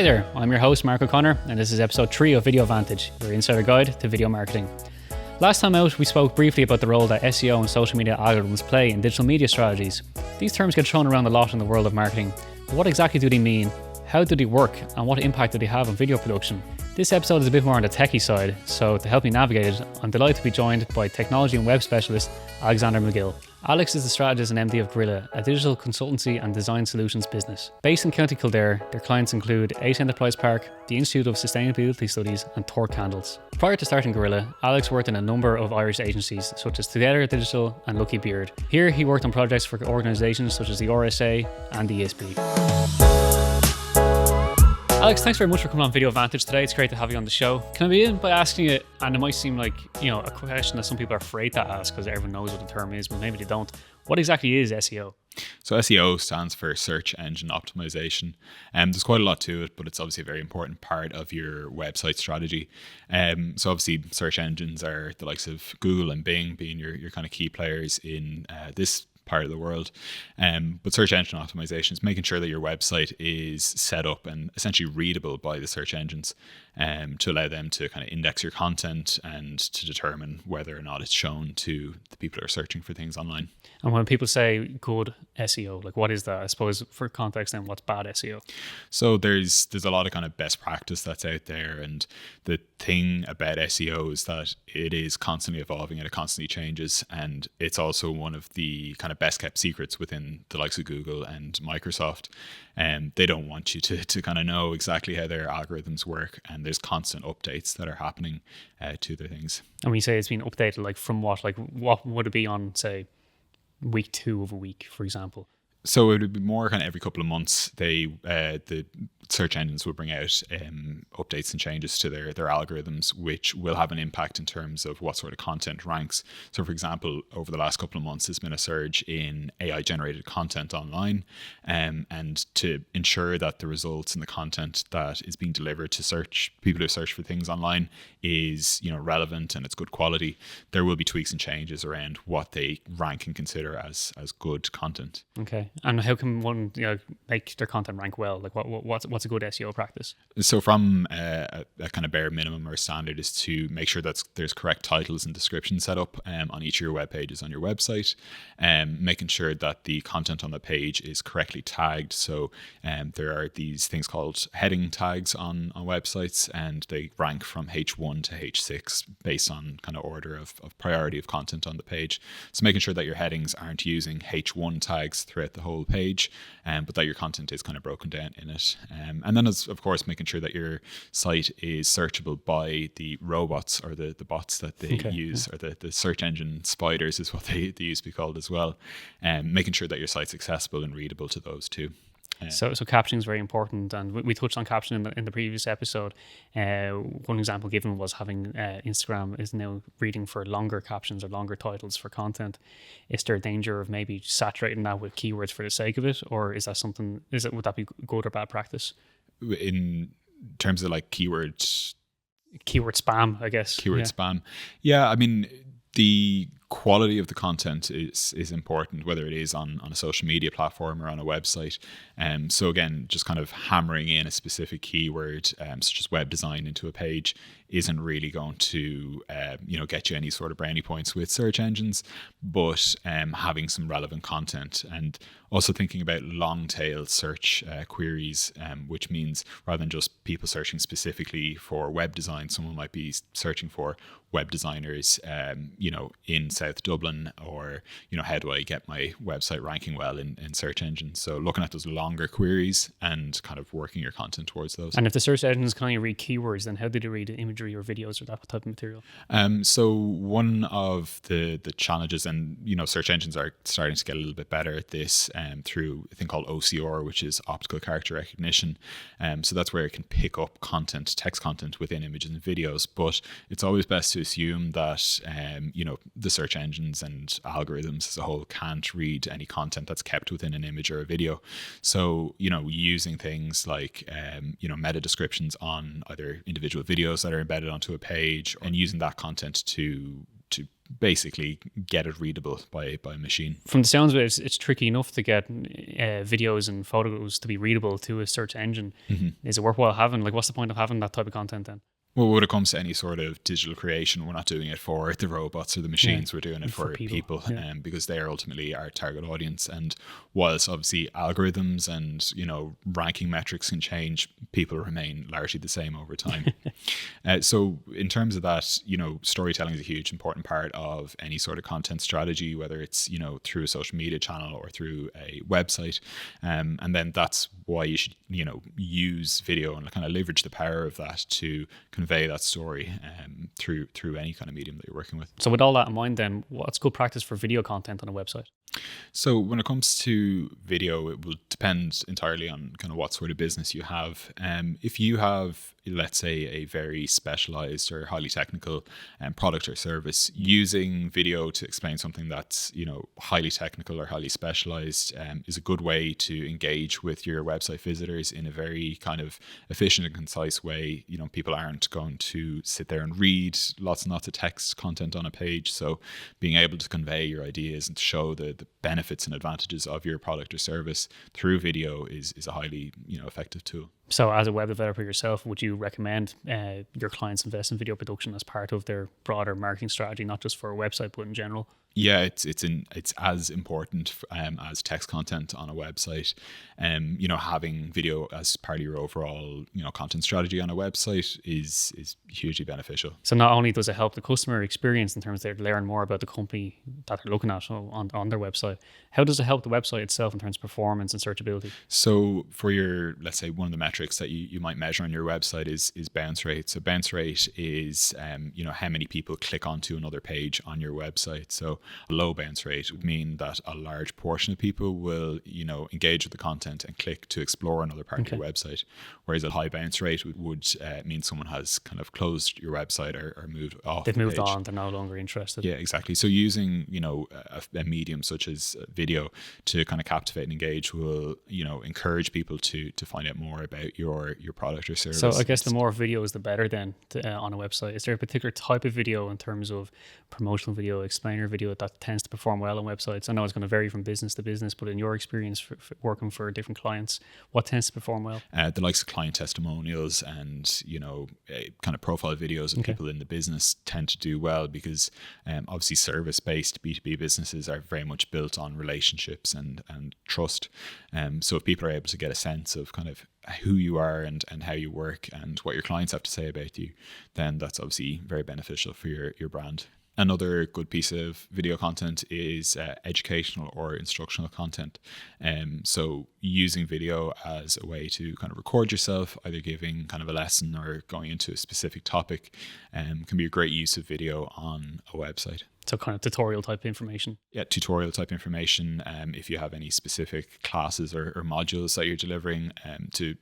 Hi there, I'm your host Mark O'Connor and this is episode 3 of Video Vantage, your insider guide to video marketing. Last time out we spoke briefly about the role that SEO and social media algorithms play in digital media strategies. These terms get thrown around a lot in the world of marketing, but what exactly do they mean? How do they work and what impact do they have on video production? This episode is a bit more on the techie side, so to help me navigate it, I'm delighted to be joined by technology and web specialist Alexander McGill. Alex is the strategist and MD of Gorilla, a digital consultancy and design solutions business. Based in County Kildare, their clients include 8 Enterprise Park, the Institute of Sustainability Studies and Thor Candles. Prior to starting Gorilla, Alex worked in a number of Irish agencies such as Together Digital and Lucky Beard. Here he worked on projects for organisations such as the RSA and the ESB. Alex, thanks very much for coming on Video Vantage today. It's great to have you on the show. Can I begin by asking you, and it might seem like, a question that some people are afraid to ask because everyone knows what the term is, but maybe they don't. What exactly is SEO? So SEO stands for search engine optimization. There's quite a lot to it, but it's obviously a very important part of your website strategy. So obviously search engines are the likes of Google and Bing being your kind of key players in this part of the world. But search engine optimization is making sure that your website is set up and essentially readable by the search engines to allow them to kind of index your content and to determine whether or not it's shown to the people who are searching for things online. And when people say good SEO, like what is that? I suppose for context then, what's bad SEO? So there's a lot of kind of best practice that's out there, and the thing about SEO is that it is constantly evolving and it constantly changes, and it's also one of the kind of best kept secrets within the likes of Google and Microsoft. They don't want you to kind of know exactly how their algorithms work, and there's constant updates that are happening to their things. And when you say it's been updated, like from what? Like what would it be on, say, week 2 of a week, for example? So it would be more kind of every couple of months. The search engines will bring out updates and changes to their algorithms, which will have an impact in terms of what sort of content ranks. So, for example, over the last couple of months, there's been a surge in AI-generated content online, and to ensure that the results and the content that is being delivered to people who search for things online is relevant and it's good quality, there will be tweaks and changes around what they rank and consider as good content. Okay, and how can one make their content rank well? Like what's a good SEO practice? So from a kind of bare minimum or standard is to make sure that there's correct titles and descriptions set up on each of your web pages on your website, making sure that the content on the page is correctly tagged. So there are these things called heading tags on websites, and they rank from H1 to H6 based on kind of order of priority of content on the page. So making sure that your headings aren't using H1 tags throughout the whole page, but that your content is kind of broken down in it. And then, of course, making sure that your site is searchable by the robots or the bots that they use, or the search engine spiders is what they used to be called as well. Making sure that your site's accessible and readable to those too. So captioning is very important, and we touched on captioning in the previous episode. One example given was having Instagram is now reading for longer captions or longer titles for content. Is there a danger of maybe saturating that with keywords for the sake of it, or is that something? Would that be good or bad practice? In terms of like keyword spam, I guess. Spam. Yeah, I mean, the quality of the content is important, whether it is on a social media platform or on a website. So again, just kind of hammering in a specific keyword, such as web design, into a page isn't really going to get you any sort of brownie points with search engines, but having some relevant content, and also thinking about long tail search queries, which means rather than just people searching specifically for web design, someone might be searching for web designers in South Dublin, or how do I get my website ranking well in search engines. So looking at those longer queries and kind of working your content towards those. And if the search engines can only read keywords, then how do they read imagery or videos or that type of material? So one of the challenges, and search engines are starting to get a little bit better at this through a thing called OCR, which is optical character recognition. So that's where it can pick up text content within images and videos, but it's always best to assume that the search engines and algorithms as a whole can't read any content that's kept within an image or a video. So using things like meta descriptions on either individual videos that are embedded onto a page, and using that content to basically get it readable by a machine. From the sounds of it, it's tricky enough to get videos and photos to be readable to a search engine. Is it worthwhile having? Like, what's the point of having that type of content then? Well, when it comes to any sort of digital creation, we're not doing it for the robots or the machines. We're doing it for people because they are ultimately our target audience. And whilst obviously algorithms and, ranking metrics can change, people remain largely the same over time. So in terms of that, storytelling is a huge important part of any sort of content strategy, whether it's, through a social media channel or through a website. And then that's why you should, use video and kind of leverage the power of that to convey that story through any kind of medium that you're working with. So with all that in mind then, what's good practice for video content on a website? So when it comes to video, it will depend entirely on kind of what sort of business you have. If you have, let's say, a very specialized or highly technical product or service, using video to explain something that's, highly technical or highly specialized is a good way to engage with your website visitors in a very kind of efficient and concise way. People aren't going to sit there and read lots and lots of text content on a page. So being able to convey your ideas and to show the benefits and advantages of your product or service through video is a highly effective tool. So as a web developer yourself, would you recommend your clients invest in video production as part of their broader marketing strategy, not just for a website, but in general? Yeah, it's as important as text content on a website. Having video as part of your overall content strategy on a website is hugely beneficial. So not only does it help the customer experience in terms of they learn more about the company that they're looking at on their website, how does it help the website itself in terms of performance and searchability? So for your, let's say, one of the metrics that you might measure on your website is bounce rate. So bounce rate is how many people click onto another page on your website. So a low bounce rate would mean that a large portion of people will, engage with the content and click to explore another part of your website. Whereas a high bounce rate would mean someone has kind of closed your website or moved off. They've moved on, they're no longer interested. Yeah, exactly. So using, a medium such as video to kind of captivate and engage will, encourage people to find out more about your product or service. So I guess the more videos, the better then on a website. Is there a particular type of video in terms of promotional video, explainer video that tends to perform well on websites? I know it's going to vary from business to business, but in your experience for working for different clients, what tends to perform well? The likes of client testimonials and, kind of profile videos of people in the business tend to do well because obviously service-based B2B businesses are very much built on relationships and trust. So if people are able to get a sense of kind of who you are and how you work and what your clients have to say about you, then that's obviously very beneficial for your brand. Another good piece of video content is educational or instructional content. So using video as a way to kind of record yourself, either giving kind of a lesson or going into a specific topic, can be a great use of video on a website. So kind of tutorial type information. Yeah, tutorial type information. If you have any specific classes or modules that you're delivering, to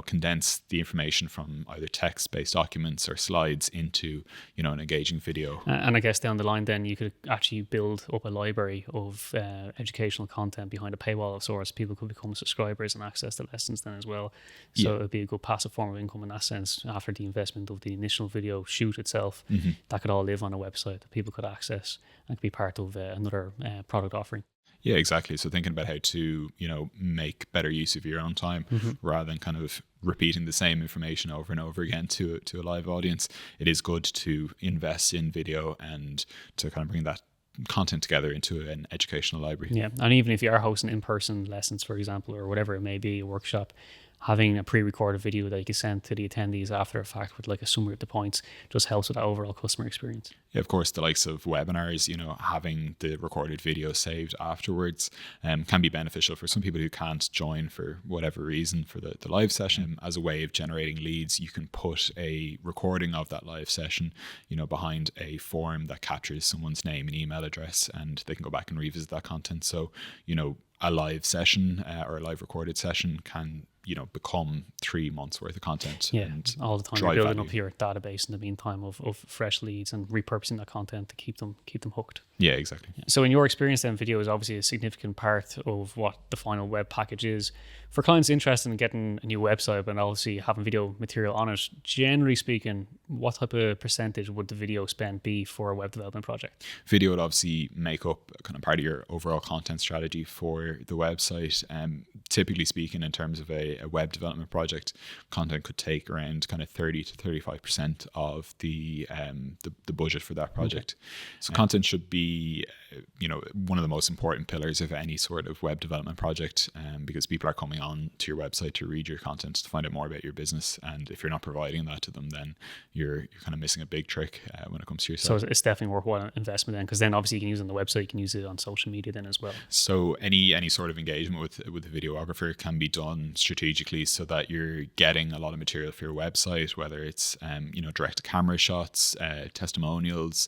condense the information from either text-based documents or slides into an engaging video. And I guess down the line, then you could actually build up a library of educational content behind a paywall of sorts. People could become subscribers and access the lessons then as well. So it'd be a good passive form of income in that sense. After the investment of the initial video shoot itself, that could all live on a website that people could access and could be part of another product offering. Yeah, exactly. So thinking about how to, make better use of your own time rather than kind of repeating the same information over and over again to a live audience, it is good to invest in video and to kind of bring that content together into an educational library. Yeah, and even if you are hosting in-person lessons, for example, or whatever it may be, a workshop, having a pre-recorded video that you can send to the attendees after a fact with like a summary of the points just helps with that overall customer experience. Yeah, of course, the likes of webinars, having the recorded video saved afterwards can be beneficial for some people who can't join for whatever reason for the live session. As a way of generating leads, you can put a recording of that live session, behind a form that captures someone's name and email address, and they can go back and revisit that content. So, a live session or a live recorded session can, become 3 months worth of content. Yeah, and all the time you're building up your database in the meantime of fresh leads and repurposing that content to keep them hooked. Yeah, exactly. So in your experience then, video is obviously a significant part of what the final web package is. For clients interested in getting a new website and obviously having video material on it, generally speaking, what type of percentage would the video spend be for a web development project? Video would obviously make up kind of part of your overall content strategy for the website. Typically speaking, in terms of a web development project, content could take around kind of 30 to 35% of the budget for that project. So content should be one of the most important pillars of any sort of web development project, because people are coming on to your website to read your content, to find out more about your business, and if you're not providing that to them, then you're kind of missing a big trick when it comes to your site. So it's definitely worthwhile investment then, because then obviously you can use it on the website, you can use it on social media then as well. So any sort of engagement with a videographer can be done strategically so that you're getting a lot of material for your website, whether it's direct to camera shots, testimonials,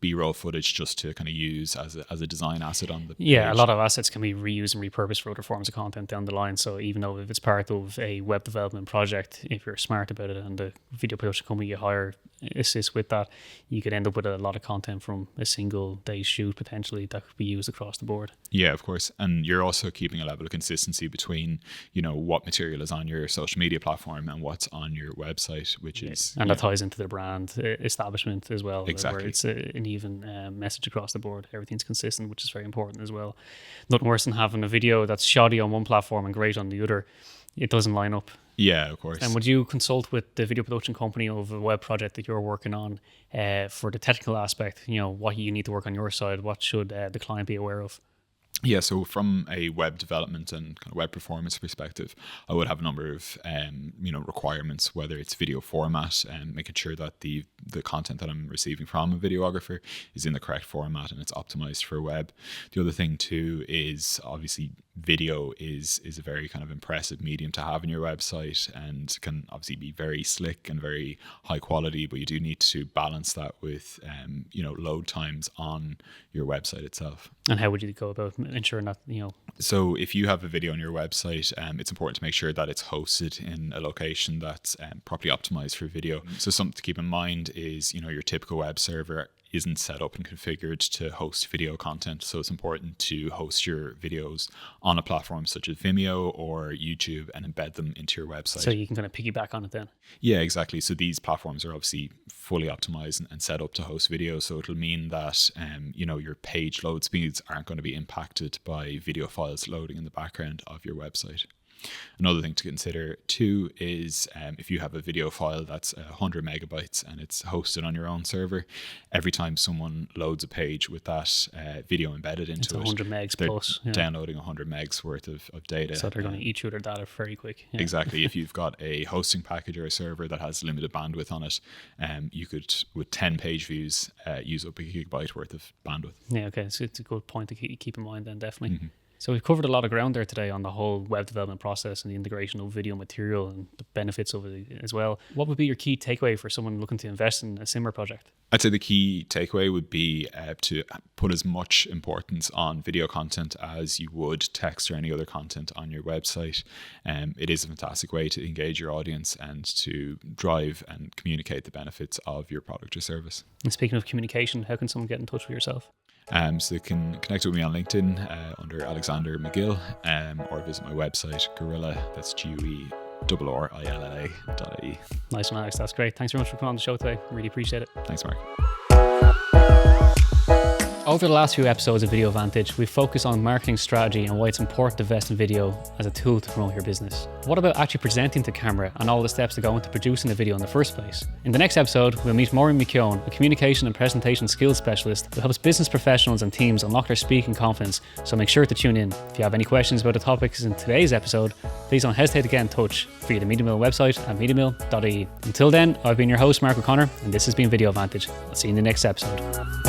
B-roll footage, just to kind of use as a design asset on the page. Yeah, a lot of assets can be reused and repurposed for other forms of content down the line. So even though if it's part of a web development project, if you're smart about it and the video production company you hire assists with that, you could end up with a lot of content from a single day's shoot potentially that could be used across the board. Yeah, of course. And you're also keeping a level of consistency between, what material is on your social media platform and what's on your website, which is... And that ties into the brand establishment as well. Exactly. Where it's an even message across the board. Everything's consistent, which is very important as well. Nothing worse than having a video that's shoddy on one platform and great on the other. It doesn't line up. Yeah, of course. And would you consult with the video production company of a web project that you're working on for the technical aspect? What you need to work on your side. What should the client be aware of? Yeah, so from a web development and kind of web performance perspective, I would have a number of requirements, whether it's video format and making sure that the content that I'm receiving from a videographer is in the correct format and it's optimized for web. The other thing too is obviously video is a very kind of impressive medium to have in your website and can obviously be very slick and very high quality, but you do need to balance that with load times on your website itself. And how would you go about ensuring that, So if you have a video on your website, it's important to make sure that it's hosted in a location that's properly optimized for video. So something to keep in mind is, your typical web server isn't set up and configured to host video content. So it's important to host your videos on a platform such as Vimeo or YouTube and embed them into your website. So you can kind of piggyback on it then. Yeah, exactly. So these platforms are obviously fully optimized and set up to host video. So it'll mean that, your page load speeds aren't going to be impacted by video files loading in the background of your website. Another thing to consider too is if you have a video file that's 100 megabytes and it's hosted on your own server, every time someone loads a page with that video embedded into it's 100 megs they're plus. Yeah. downloading 100 megs worth of data. So they're going to eat through their data very quick. Yeah. Exactly. If you've got a hosting package or a server that has limited bandwidth on it, you could, with 10 page views, use up a gigabyte worth of bandwidth. Yeah, okay. So it's a good point to keep in mind then, definitely. Mm-hmm. So we've covered a lot of ground there today on the whole web development process and the integration of video material and the benefits of it as well. What would be your key takeaway for someone looking to invest in a similar project? I'd say the key takeaway would be to put as much importance on video content as you would text or any other content on your website. It is a fantastic way to engage your audience and to drive and communicate the benefits of your product or service. And speaking of communication, how can someone get in touch with yourself? So they can connect with me on LinkedIn under Alexander McGill, or visit my website, Gorilla, that's GUERRILLA.ie. Nice one, Alex. That's great. Thanks very much for coming on the show today. Really appreciate it. Thanks, Mark. Over the last few episodes of Video Vantage, we've focused on marketing strategy and why it's important to invest in video as a tool to promote your business. What about actually presenting to camera and all the steps that go into producing a video in the first place? In the next episode, we'll meet Maureen McKeown, a communication and presentation skills specialist who helps business professionals and teams unlock their speaking confidence, so make sure to tune in. If you have any questions about the topics in today's episode, please don't hesitate to get in touch via the Media Mill website at mediamill.ie. Until then, I've been your host, Mark O'Connor, and this has been Video Vantage. I'll see you in the next episode.